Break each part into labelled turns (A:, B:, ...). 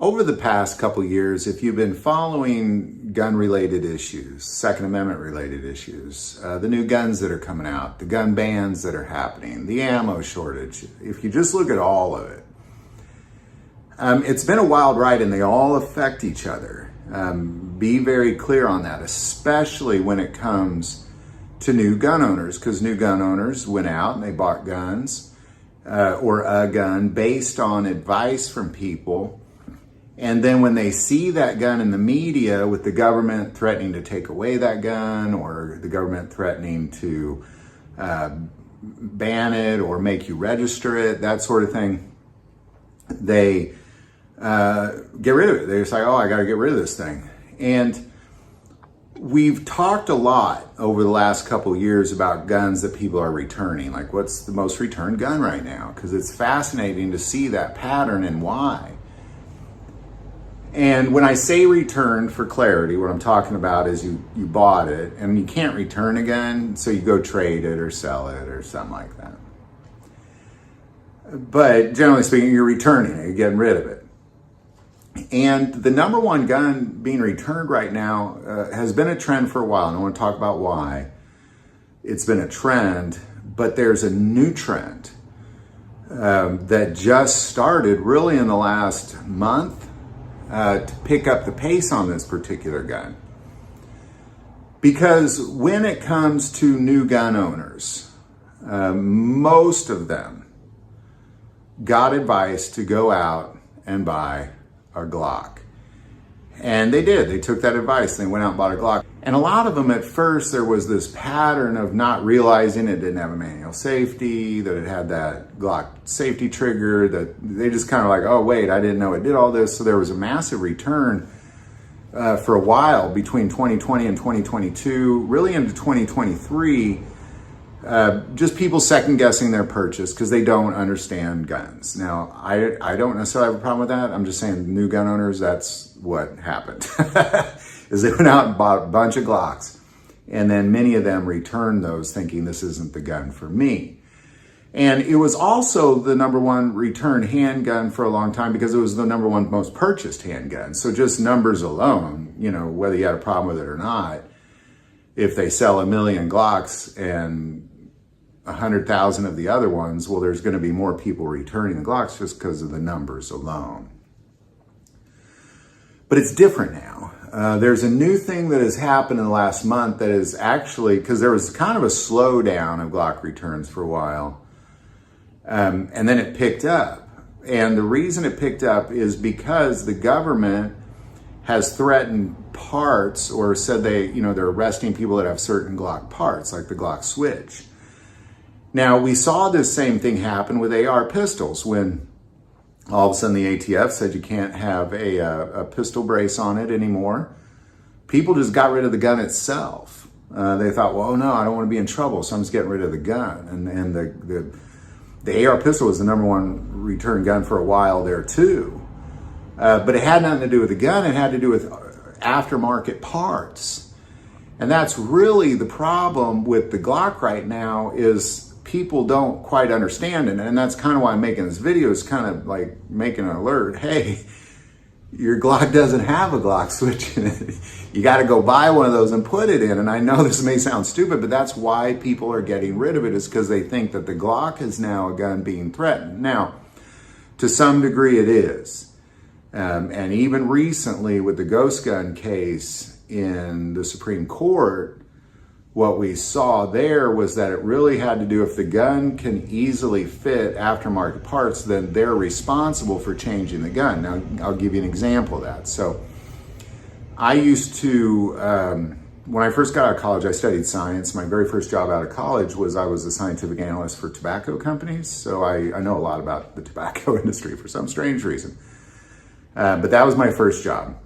A: Over the past couple years, if you've been following gun-related issues, Second Amendment-related issues, the new guns that are coming out, the gun bans that are happening, the ammo shortage, if you just look at all of it, it's been a wild ride and they all affect each other. Be very clear on that, especially when it comes to new gun owners, because new gun owners went out and they bought guns or a gun based on advice from people. And then when they see that gun in the media with the government threatening to take away that gun or the government threatening to ban it or make you register it, that sort of thing, they get rid of it. They just like, oh, I got to get rid of this thing. And we've talked a lot over the last couple of years about guns that people are returning. Like, what's the most returned gun right now? Because it's fascinating to see that pattern and why. And when I say returned, for clarity, what I'm talking about is you bought it and you can't return a gun, so you go trade it or sell it or something like that. But generally speaking, you're returning it, you're getting rid of it. And the number one gun being returned right now has been a trend for a while, and I want to talk about why. It's been a trend, but there's a new trend that just started really in the last month to pick up the pace on this particular gun. Because when it comes to new gun owners, most of them got advice to go out and buy a Glock. And they did. They took that advice. They went out and bought a Glock. And a lot of them, at first, there was this pattern of not realizing it didn't have a manual safety, that it had that Glock safety trigger, that they just kind of like, oh, wait, I didn't know it did all this. So there was a massive return for a while between 2020 and 2022, really into 2023, just people second guessing their purchase because they don't understand guns. Now, I don't necessarily have a problem with that. I'm just saying new gun owners, that's what happened. Is they went out and bought a bunch of Glocks, and then many of them returned those thinking this isn't the gun for me. And it was also the number one returned handgun for a long time because it was the number one most purchased handgun. So just numbers alone, you know, whether you had a problem with it or not, if they sell 1 million Glocks and 100,000 of the other ones, well, there's going to be more people returning the Glocks just because of the numbers alone. But it's different now. There's a new thing that has happened in the last month that is actually, because there was kind of a slowdown of Glock returns for a while, and then it picked up. And the reason it picked up is because the government has threatened parts or said they're arresting people that have certain Glock parts, like the Glock switch. Now, we saw this same thing happen with AR pistols when all of a sudden the ATF said you can't have a pistol brace on it anymore. People just got rid of the gun itself. They thought, well, no, I don't want to be in trouble, so I'm just getting rid of the gun. And the AR pistol was the number one return gun for a while there too. But it had nothing to do with the gun. It had to do with aftermarket parts. And that's really the problem with the Glock right now is people don't quite understand it. And that's kind of why I'm making this video, is kind of like making an alert. Hey, your Glock doesn't have a Glock switch in it. You got to go buy one of those and put it in. And I know this may sound stupid, but that's why people are getting rid of it, is because they think that the Glock is now a gun being threatened. Now, to some degree it is. And even recently with the ghost gun case in the Supreme Court, what we saw there was that it really had to do, if the gun can easily fit aftermarket parts, then they're responsible for changing the gun. Now, I'll give you an example of that. So I used to, when I first got out of college, I studied science. My very first job out of college was I was a scientific analyst for tobacco companies. So I know a lot about the tobacco industry for some strange reason. But that was my first job.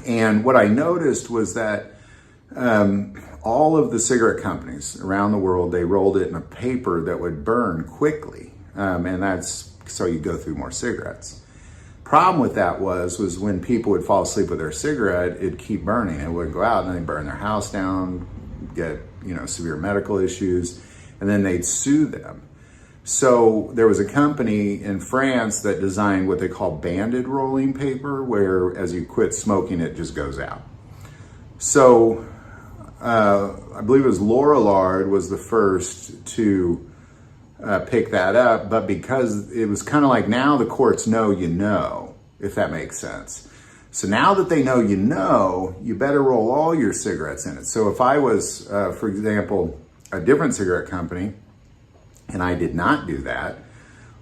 A: And what I noticed was that all of the cigarette companies around the world, they rolled it in a paper that would burn quickly. And that's so you go through more cigarettes. Problem with that was when people would fall asleep with their cigarette, it'd keep burning. It wouldn't go out, and they'd burn their house down, get severe medical issues, and then they'd sue them. So there was a company in France that designed what they call banded rolling paper, where as you quit smoking, it just goes out. So I believe it was Lorillard was the first to pick that up, but because it was kind of like, now the courts know you know, if that makes sense. So now that they know you know, you better roll all your cigarettes in it. So if I was, for example, a different cigarette company, and I did not do that,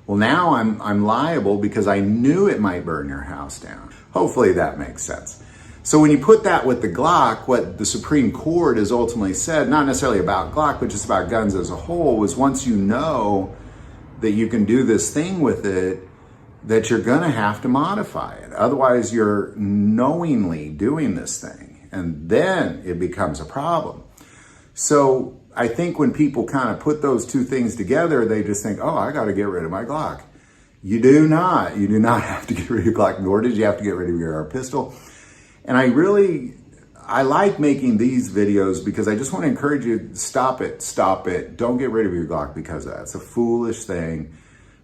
A: well, now I'm liable because I knew it might burn your house down. Hopefully that makes sense. So when you put that with the Glock, what the Supreme Court has ultimately said, not necessarily about Glock, but just about guns as a whole, was once you know that you can do this thing with it, that you're gonna have to modify it. Otherwise, you're knowingly doing this thing, and then it becomes a problem. So I think when people kind of put those two things together, they just think, oh, I gotta get rid of my Glock. You do not have to get rid of your Glock, nor did you have to get rid of your AR pistol. And I like making these videos because I just want to encourage you, stop it. Don't get rid of your Glock because of that. It's a foolish thing.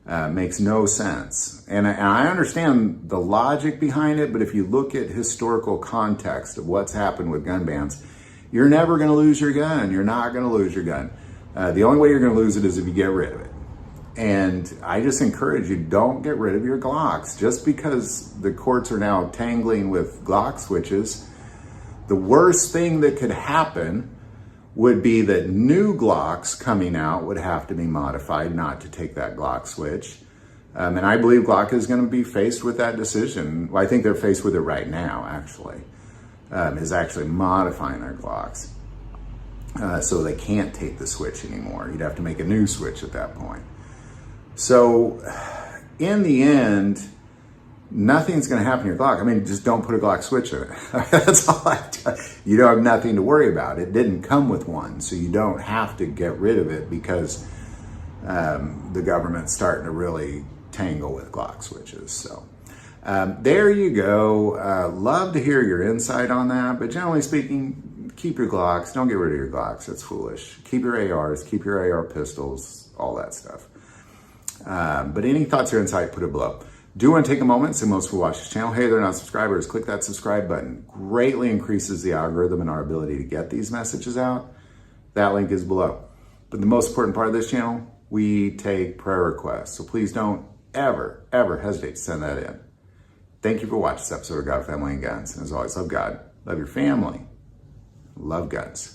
A: Makes no sense. And I understand the logic behind it, but if you look at historical context of what's happened with gun bans, you're never going to lose your gun. You're not going to lose your gun. The only way you're going to lose it is if you get rid of it. And I just encourage you, don't get rid of your Glocks. Just because the courts are now tangling with Glock switches, the worst thing that could happen would be that new Glocks coming out would have to be modified not to take that Glock switch. And I believe Glock is going to be faced with that decision. Well, I think they're faced with it right now, actually, is actually modifying their Glocks. So they can't take the switch anymore. You'd have to make a new switch at that point. So in the end, nothing's going to happen to your Glock. I mean, just don't put a Glock switch in it. That's all I tell you. You don't have nothing to worry about. It didn't come with one, so you don't have to get rid of it because the government's starting to really tangle with Glock switches. So there you go. Love to hear your insight on that, but generally speaking, keep your Glocks. Don't get rid of your Glocks. That's foolish. Keep your ARs, keep your AR pistols, all that stuff. But any thoughts or insight, put it below. Do want to take a moment, so most who watch this channel, hey, they're not subscribers, click that subscribe button. Greatly increases the algorithm and our ability to get these messages out. That link is below. But the most important part of this channel, we take prayer requests. So please don't ever, ever hesitate to send that in. Thank you for watching this episode of God, Family, and Guns. And as always, love God, love your family, love guns.